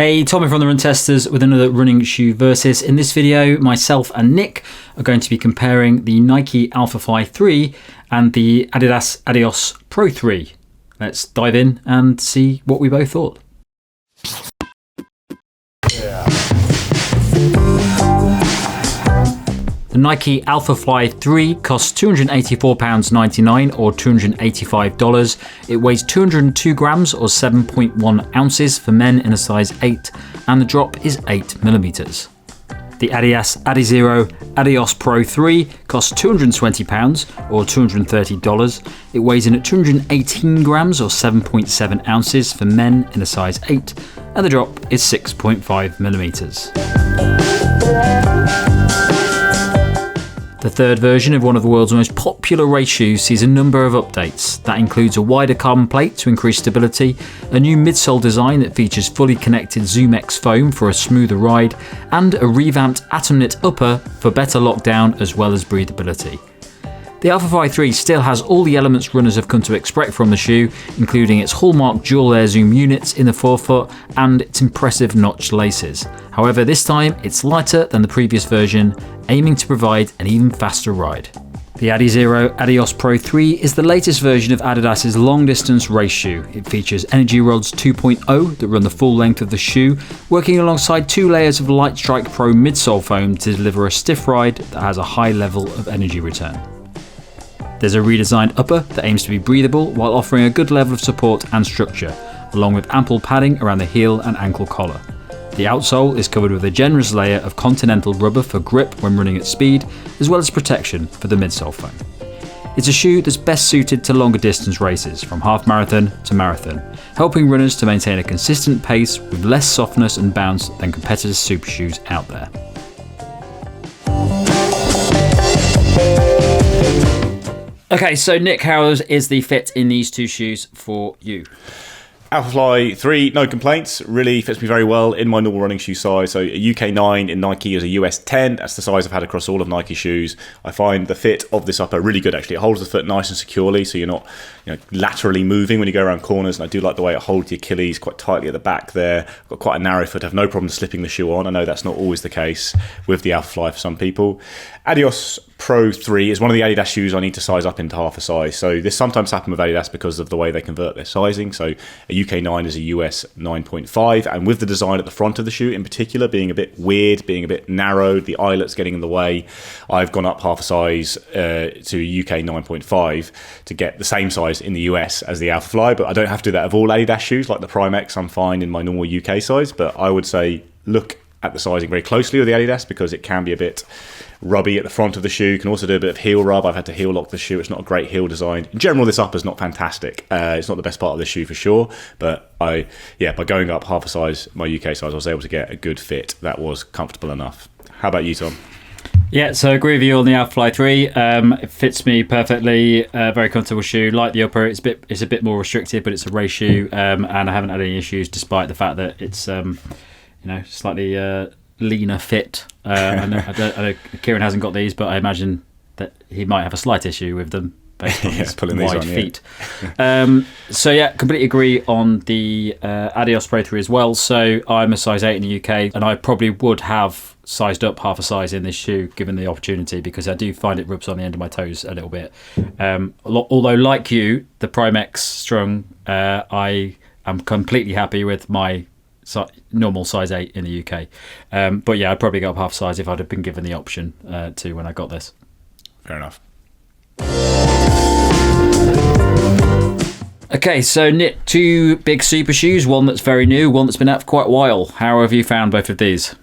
Hey, Tommy from the Run Testers with another running shoe versus. In this video, myself and Nick are going to be comparing the Nike Alphafly 3 and the Adidas Adios Pro 3. Let's dive in and see what we both thought. The Nike Alphafly 3 costs £284.99 or $285. It weighs 202 grams or 7.1 ounces for men in a size 8, and the drop is 8mm. The Adidas Adios Pro 3 costs £220 or $230. It weighs in at 218 grams or 7.7 ounces for men in a size 8, and the drop is 6.5mm. The third version of one of the world's most popular race shoes sees a number of updates. That includes a wider carbon plate to increase stability, a new midsole design that features fully connected ZoomX foam for a smoother ride, and a revamped AtomKnit upper for better lockdown as well as breathability. The Alphafly 3 still has all the elements runners have come to expect from the shoe, including its hallmark dual air zoom units in the forefoot and its impressive notched laces. However, this time it's lighter than the previous version, aiming to provide an even faster ride. The Adios Pro 3 is the latest version of Adidas's long-distance race shoe. It features Energyrods 2.0 that run the full length of the shoe, working alongside 2 layers of Lightsrike Pro midsole foam to deliver a stiff ride that has a high level of energy return. There's a redesigned upper that aims to be breathable while offering a good level of support and structure, along with ample padding around the heel and ankle collar. The outsole is covered with a generous layer of continental rubber for grip when running at speed, as well as protection for the midsole foam. It's a shoe that's best suited to longer distance races, from half marathon to marathon, helping runners to maintain a consistent pace with less softness and bounce than competitors' super shoes out there. Okay, so Nick, how is the fit in these two shoes for you? Alphafly 3, no complaints, really fits me very well in my normal running shoe size. So a UK 9 in Nike is a US 10. That's the size I've had across all of Nike shoes. I find the fit of this upper really good actually. It holds the foot nice and securely so you're not laterally moving when you go around corners, and I do like the way it holds the Achilles quite tightly at the back there. I've got quite a narrow foot, I have no problem slipping the shoe on. I know that's not always the case with the Alphafly for some people. Adios Pro 3 is one of the Adidas shoes I need to size up into half a size. So this sometimes happens with Adidas because of the way they convert their sizing. So a UK 9 is a US 9.5, and with the design at the front of the shoe in particular being a bit weird, being a bit narrowed, the eyelets getting in the way, I've gone up half a size to a UK 9.5 to get the same size in the US as the Alphafly. But I don't have to do that of all Adidas shoes. Like the Prime X, I'm fine in my normal UK size, but I would say look at the sizing very closely with the Adidas because it can be a bit rubby at the front of the shoe. You can also do a bit of heel rub. I've had to heel lock the shoe. It's not a great heel design. In general, this upper's not fantastic. It's not the best part of the shoe for sure, but by going up half a size, my UK size, I was able to get a good fit that was comfortable enough. How about you, Tom? Yeah, so I agree with you on the Alphafly 3. It fits me perfectly. Very comfortable shoe. Like the upper, it's a bit more restrictive, but it's a race shoe, and I haven't had any issues despite the fact that it's slightly leaner fit. I know Kieran hasn't got these, but I imagine that he might have a slight issue with them based on his wide feet. So yeah, completely agree on the Adios Pro 3 as well. So I'm a size 8 in the UK, and I probably would have sized up half a size in this shoe given the opportunity, because I do find it rubs on the end of my toes a little bit. Although like you, the Prime X Strung, I am completely happy with my normal size 8 in the UK. But yeah, I'd probably go up half size if I'd have been given the option to when I got this. Fair enough. Okay, so Nick, 2 big super shoes, one that's very new, one that's been out for quite a while. How have you found both of these?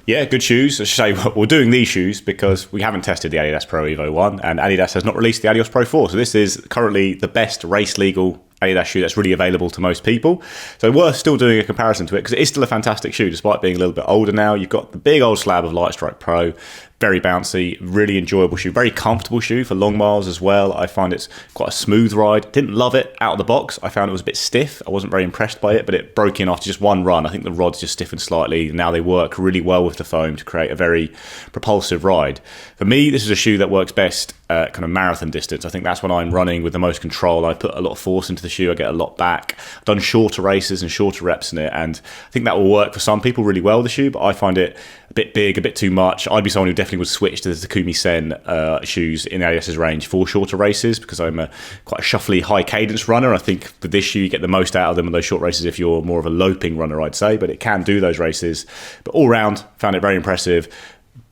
Yeah, good shoes. I should say we're doing these shoes because we haven't tested the Adidas Pro Evo 1, and Adidas has not released the Adios Pro 4. So this is currently the best race legal Adidas shoe that's really available to most people. So we're still doing a comparison to it because it is still a fantastic shoe despite being a little bit older now. You've got the big old slab of Lightsrike Pro, very bouncy, really enjoyable shoe, very comfortable shoe for long miles as well. I find it's quite a smooth ride. Didn't love it out of the box. I found it was a bit stiff. I wasn't very impressed by it, but it broke in after just one run. I think the rods just stiffened slightly. Now they work really well with the foam to create a very propulsive ride. For me, this is a shoe that works best at kind of marathon distance. I think that's when I'm running with the most control. I put a lot of force into the shoe. I get a lot back. I've done shorter races and shorter reps in it, and I think that will work for some people really well, the shoe, but I find it a bit big, a bit too much. I'd be someone who definitely would switch to the Takumi Sen shoes in Adidas's range for shorter races, because I'm quite a shuffly, high cadence runner. I think with this shoe, you get the most out of them in those short races if you're more of a loping runner, I'd say, but it can do those races. But all round, found it very impressive.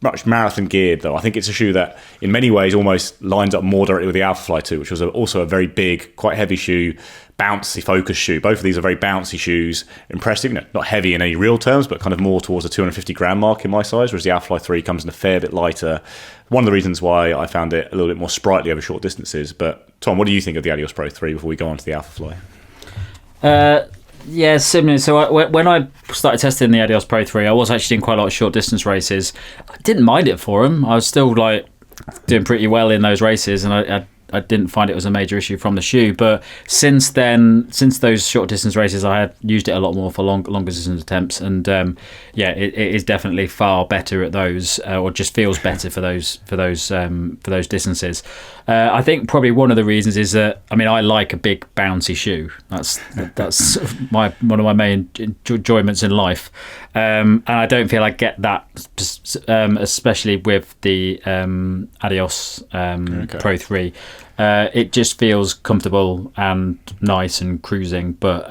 Much marathon geared though. I think it's a shoe that in many ways almost lines up more directly with the Alphafly 2, which was also a very big, quite heavy shoe, bouncy focused shoe. Both of these are very bouncy shoes, impressive, not heavy in any real terms, but kind of more towards the 250 gram mark in my size, whereas the Alphafly 3 comes in a fair bit lighter. One of the reasons why I found it a little bit more sprightly over short distances. But Tom, what do you think of the Adios Pro 3 before we go on to the Alphafly? Yeah, similar. So when I started testing the Adios Pro 3, I was actually doing quite a lot of short distance races. I didn't mind it for them. I was still like doing pretty well in those races, and I didn't find it was a major issue from the shoe. But since those short distance races, I had used it a lot more for longer distance attempts, and it is definitely far better at those, or just feels better for those distances. I think probably one of the reasons is that I like a big bouncy shoe. That's one of my main enjoyments in life, and I don't feel I get that, especially with the Adios Pro 3. It just feels comfortable and nice and cruising, but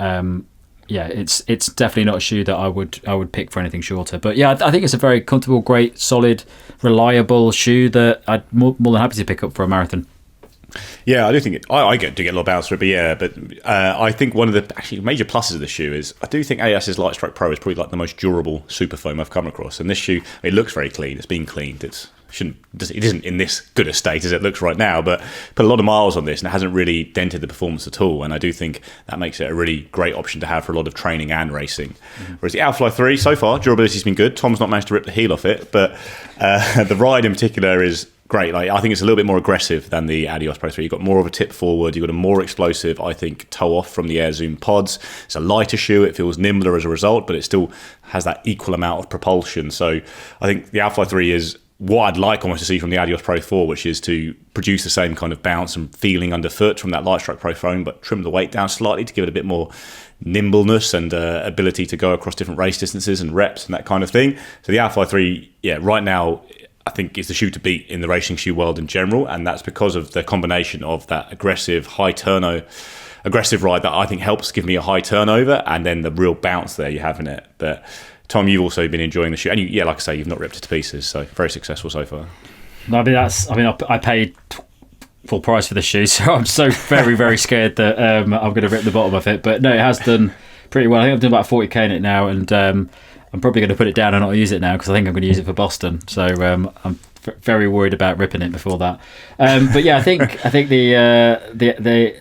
it's definitely not a shoe that I would pick for anything shorter. But yeah, I think it's a very comfortable, great, solid, reliable shoe that I'd more than happy to pick up for a marathon. Yeah, I do think I do get a lot of bounce for it, but I think one of the actually major pluses of the shoe is I do think Adidas's Lightsrike Pro is probably like the most durable super foam I've come across. And this shoe, it looks very clean. It's been cleaned. It isn't in this good a state as it looks right now, but put a lot of miles on this and it hasn't really dented the performance at all. And I do think that makes it a really great option to have for a lot of training and racing. Mm-hmm. Whereas the Alphafly 3, so far, durability's been good. Tom's not managed to rip the heel off it, but the ride in particular is great. Like, I think it's a little bit more aggressive than the Adios Pro 3. You've got more of a tip forward. You've got a more explosive, I think, toe off from the Air Zoom pods. It's a lighter shoe. It feels nimbler as a result, but it still has that equal amount of propulsion. So I think the Alphafly 3 is what I'd like almost to see from the Adios Pro 4, which is to produce the same kind of bounce and feeling underfoot from that Lightstrike Pro foam, but trim the weight down slightly to give it a bit more nimbleness and ability to go across different race distances and reps and that kind of thing. So the Alphafly 3, right now, I think is the shoe to beat in the racing shoe world in general, and that's because of the combination of that aggressive, aggressive ride that I think helps give me a high turnover, and then the real bounce there you have in it. But Tom, you've also been enjoying the shoe, and like I say, you've not ripped it to pieces, so very successful so far. I paid full price for the shoe, so I'm so very, very scared that I'm going to rip the bottom of it. But no, it has done pretty well. I think I've done about 40k in it now, and I'm probably going to put it down and not use it now because I think I'm going to use it for Boston. So I'm very worried about ripping it before that. But yeah, I think the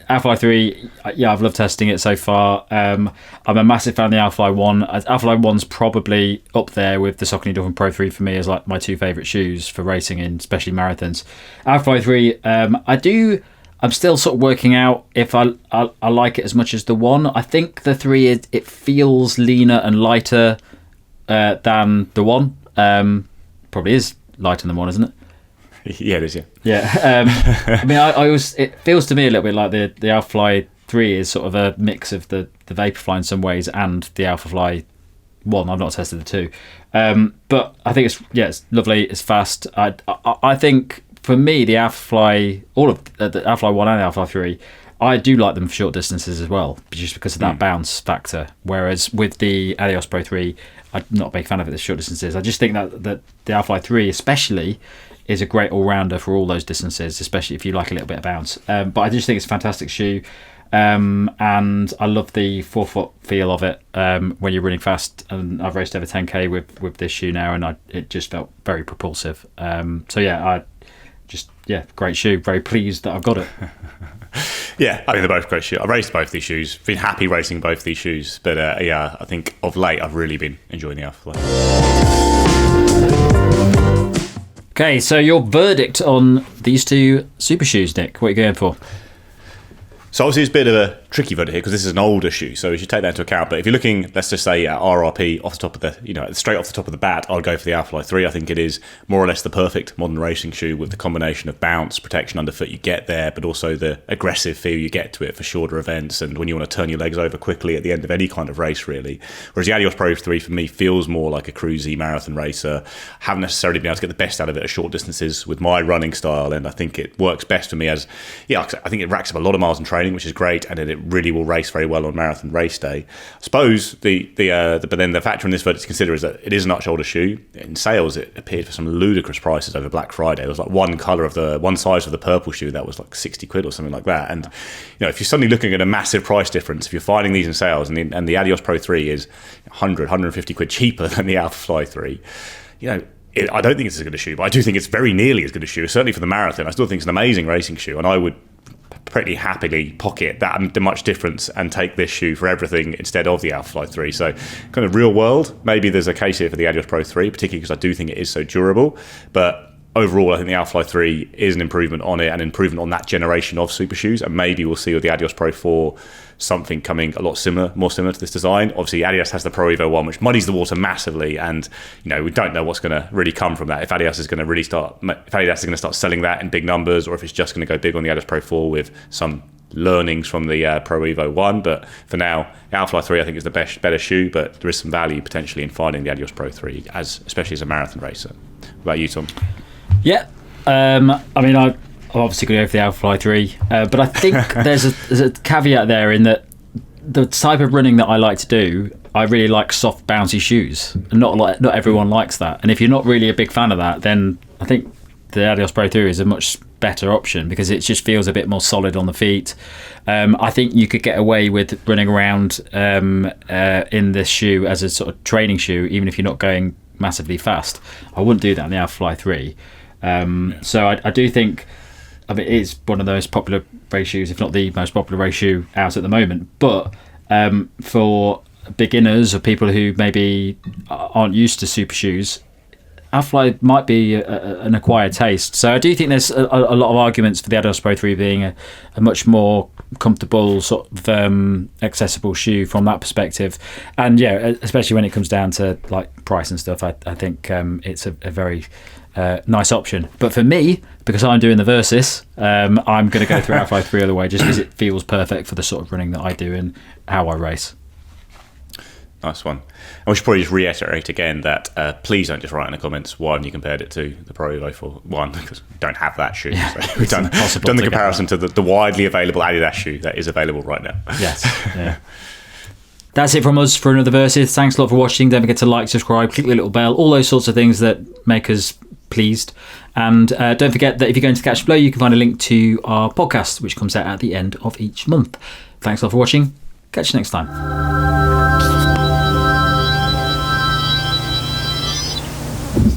Alphafly 3, I've loved testing it so far. I'm a massive fan of the Alphafly 1. Alphafly 1's probably up there with the Saucony Dolphin Pro 3 for me as like my two favourite shoes for racing in, especially marathons. Alphafly 3, I'm still sort of working out if I like it as much as the 1. I think the 3, it feels leaner and lighter than the 1. Probably is lighter than 1, isn't it? Yeah, it is. Yeah. I always, it feels to me a little bit like the Alphafly 3 is sort of a mix of the Vaporfly in some ways and the Alphafly 1. I've not tested the 2, but I think it's lovely. It's fast. I think for me the Alphafly, all of the Alphafly 1 and the Alphafly 3, I do like them for short distances as well, just because of that bounce factor. Whereas with the Adios Pro 3, I'm not a big fan of it for short distances. I just think that the Alphafly 3 especially is a great all-rounder for all those distances, especially if you like a little bit of bounce. But I just think it's a fantastic shoe, and I love the forefoot feel of it when you're running fast. And I've raced over 10k with this shoe now, and it just felt very propulsive. Great shoe. Very pleased that I've got it. Yeah, I think they're both great shoes. I've raced both these shoes. Been happy racing both these shoes. But I think of late I've really been enjoying the Alphafly. Okay, so your verdict on these two super shoes, Nick. What are you going for? So obviously it's a bit of a tricky verdict here because this is an older shoe, so we should take that into account. But if you're looking, let's just say at RRP off the top of the, straight off the top of the bat, I'll go for the Alphafly 3. I think it is more or less the perfect modern racing shoe with the combination of bounce, protection underfoot you get there, but also the aggressive feel you get to it for shorter events and when you want to turn your legs over quickly at the end of any kind of race, really. Whereas the Adios Pro 3 for me feels more like a cruisy marathon racer. Haven't necessarily been able to get the best out of it at short distances with my running style, and I think it works best for me as, I think it racks up a lot of miles in training, which is great, and it really will race very well on marathon race day. I suppose but then the factor in this verdict to consider is that it is a much older shoe. In sales, it appeared for some ludicrous prices over Black Friday. There was like one size of the purple shoe that was like £60 or something like that. And if you're suddenly looking at a massive price difference, if you're finding these in sales, and the Adios Pro 3 is 150 quid cheaper than the Alphafly 3, I don't think it's as good a shoe, but I do think it's very nearly as good a shoe. Certainly for the marathon, I still think it's an amazing racing shoe, and I would pretty happily pocket that much difference and take this shoe for everything instead of the Alphafly 3. So kind of real world, maybe there's a case here for the Adios Pro 3, particularly because I do think it is so durable. But overall, I think the Alphafly 3 is an improvement on it, an improvement on that generation of super shoes, and maybe we'll see with the Adios Pro 4 something coming a lot more similar to this design. Obviously, Adidas has the Pro Evo 1, which muddies the water massively, and we don't know what's going to really come from that. If Adidas is going to start selling that in big numbers, or if it's just going to go big on the Adios Pro 4 with some learnings from the Pro Evo 1. But for now, Alphafly 3 I think is the better shoe, but there is some value potentially in finding the Adios Pro 3, especially as a marathon racer. What about you, Tom? Yeah, I'm obviously going to go for the Alphafly 3, but I think there's a caveat there in that the type of running that I like to do, I really like soft, bouncy shoes, and not everyone likes that. And if you're not really a big fan of that, then I think the Adios Pro 3 is a much better option because it just feels a bit more solid on the feet. I think you could get away with running around in this shoe as a sort of training shoe, even if you're not going massively fast. I wouldn't do that in the Alphafly 3. So I do think, it is one of the most popular race shoes, if not the most popular race shoe out at the moment. But for beginners or people who maybe aren't used to super shoes, Alphafly might be an acquired taste. So I do think there's a lot of arguments for the Adios Pro 3 being a much more comfortable, sort of accessible shoe from that perspective. And especially when it comes down to like price and stuff, I think it's a very nice option. But for me, because I'm doing the Versus, I'm going to go through Alphafly 3 all the way, just because it feels perfect for the sort of running that I do and how I race. Nice one. And we should probably just reiterate again that please don't just write in the comments why haven't you compared it to the Pro Evo 1, because we don't have that shoe. Yeah, so we've done the comparison to the widely available Adidas shoe that is available right now. Yes. Yeah. That's it from us for another Versus. Thanks a lot for watching. Don't forget to like, subscribe, click the little bell, all those sorts of things that make us pleased. And don't forget that if you're going to the Catch Below, you can find a link to our podcast, which comes out at the end of each month. Thanks a lot for watching. Catch you next time.